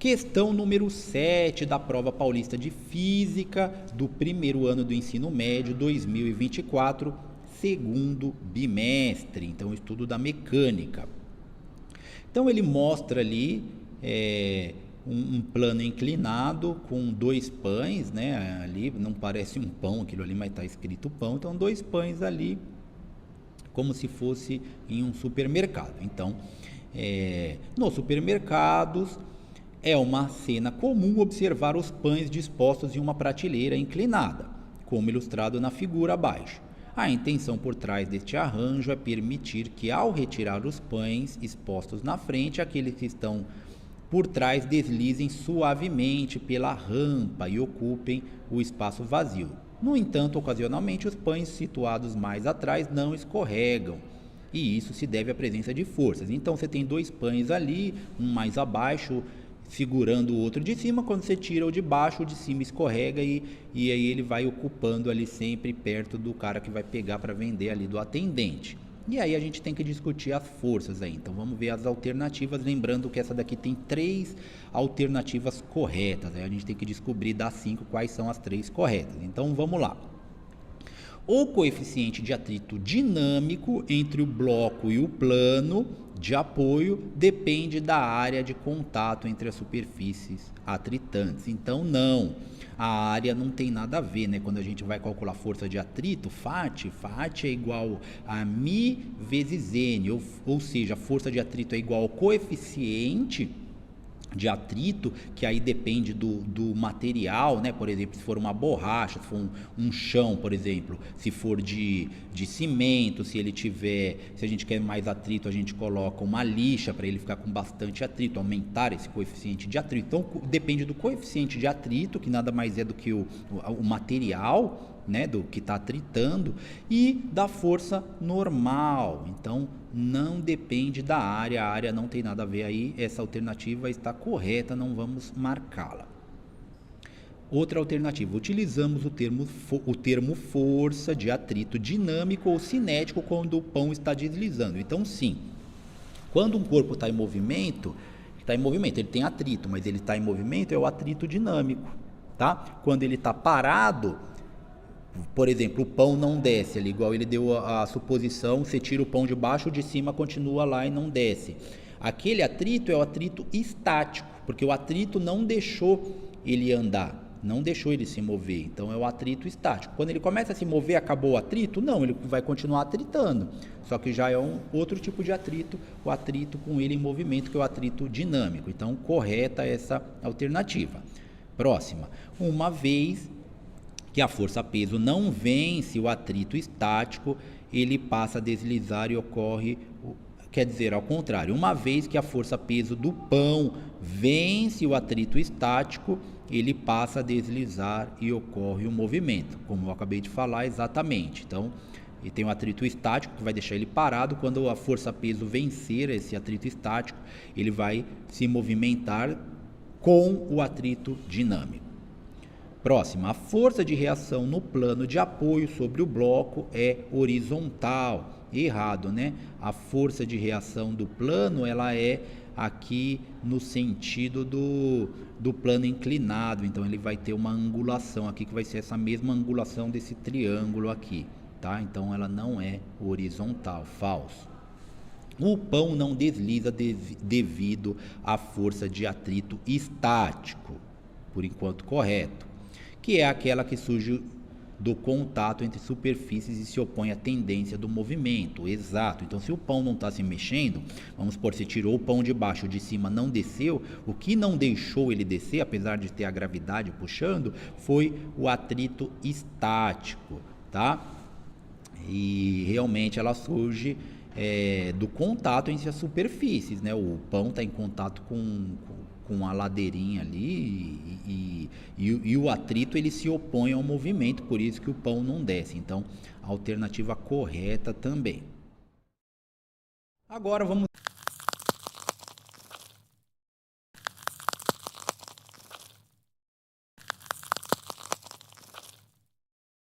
Questão número 7 da prova paulista de Física do primeiro ano do ensino médio 2024, segundo bimestre. Então, estudo da mecânica. Então, ele mostra ali um plano inclinado com dois pães, né? Ali não parece um pão aquilo ali, mas está escrito pão. Então, dois pães ali, como se fosse em um supermercado. Então, nos supermercados, é uma cena comum observar os pães dispostos em uma prateleira inclinada, como ilustrado na figura abaixo. A intenção por trás deste arranjo é permitir que, ao retirar os pães expostos na frente, aqueles que estão por trás deslizem suavemente pela rampa e ocupem o espaço vazio. No entanto, ocasionalmente, os pães situados mais atrás não escorregam, e isso se deve à presença de forças. Então, você tem dois pães ali, um mais abaixo, segurando o outro de cima. Quando você tira o de baixo, o de cima escorrega e aí ele vai ocupando ali sempre perto do cara que vai pegar para vender ali, do atendente. E aí a gente tem que discutir as forças aí. Então vamos ver as alternativas, lembrando que essa daqui tem 3 alternativas corretas. Aí a gente tem que descobrir das 5 quais são as 3 corretas. Então vamos lá. O coeficiente de atrito dinâmico entre o bloco e o plano de apoio depende da área de contato entre as superfícies atritantes. Então, não, a área não tem nada a ver, né? Quando a gente vai calcular força de atrito, FAT é igual a μ vezes N, ou seja, a força de atrito é igual ao coeficiente de atrito, que aí depende do material, né? Por exemplo, se for uma borracha, se for um chão, por exemplo, se for de cimento, se a gente quer mais atrito, a gente coloca uma lixa para ele ficar com bastante atrito, aumentar esse coeficiente de atrito. Então, depende do coeficiente de atrito, que nada mais é do que o material, né, do que está atritando, e da força normal. Então não depende da área, a área não tem nada a ver aí. Essa alternativa está correta, não vamos marcá-la. Outra alternativa, utilizamos o termo força de atrito dinâmico ou cinético quando o pão está deslizando. Então sim, quando um corpo está em movimento, ele tem atrito, mas ele está em movimento, é o atrito dinâmico, tá? Quando ele está parado, por exemplo, o pão não desce ali, igual ele deu a suposição, você tira o pão de baixo, o de cima continua lá e não desce. Aquele atrito é o atrito estático, porque o atrito não deixou ele andar, não deixou ele se mover, então é o atrito estático. Quando ele começa a se mover, acabou o atrito? Não, ele vai continuar atritando, só que já é um outro tipo de atrito, o atrito com ele em movimento, que é o atrito dinâmico. Então, correta essa alternativa. Próxima, uma vez que a força-peso não vence o atrito estático, ele passa a deslizar e ocorre, quer dizer, ao contrário, uma vez que a força-peso do pão vence o atrito estático, ele passa a deslizar e ocorre o movimento, como eu acabei de falar exatamente. Então, ele tem um atrito estático que vai deixar ele parado. Quando a força-peso vencer esse atrito estático, ele vai se movimentar com o atrito dinâmico. Próxima, a força de reação no plano de apoio sobre o bloco é horizontal. Errado, né? A força de reação do plano, ela é aqui no sentido do plano inclinado. Então, ele vai ter uma angulação aqui, que vai ser essa mesma angulação desse triângulo aqui, tá? Então, ela não é horizontal, falso. O pão não desliza devido à força de atrito estático, por enquanto correto, que é aquela que surge do contato entre superfícies e se opõe à tendência do movimento. Exato. Então, se o pão não está se mexendo, vamos supor, você tirou o pão de baixo, o de cima não desceu, o que não deixou ele descer, apesar de ter a gravidade puxando, foi o atrito estático, tá? E realmente ela surge do contato entre as superfícies, né? O pão está em contato com a ladeirinha ali e o atrito ele se opõe ao movimento, por isso que o pão não desce. Então, a alternativa correta também. Agora vamos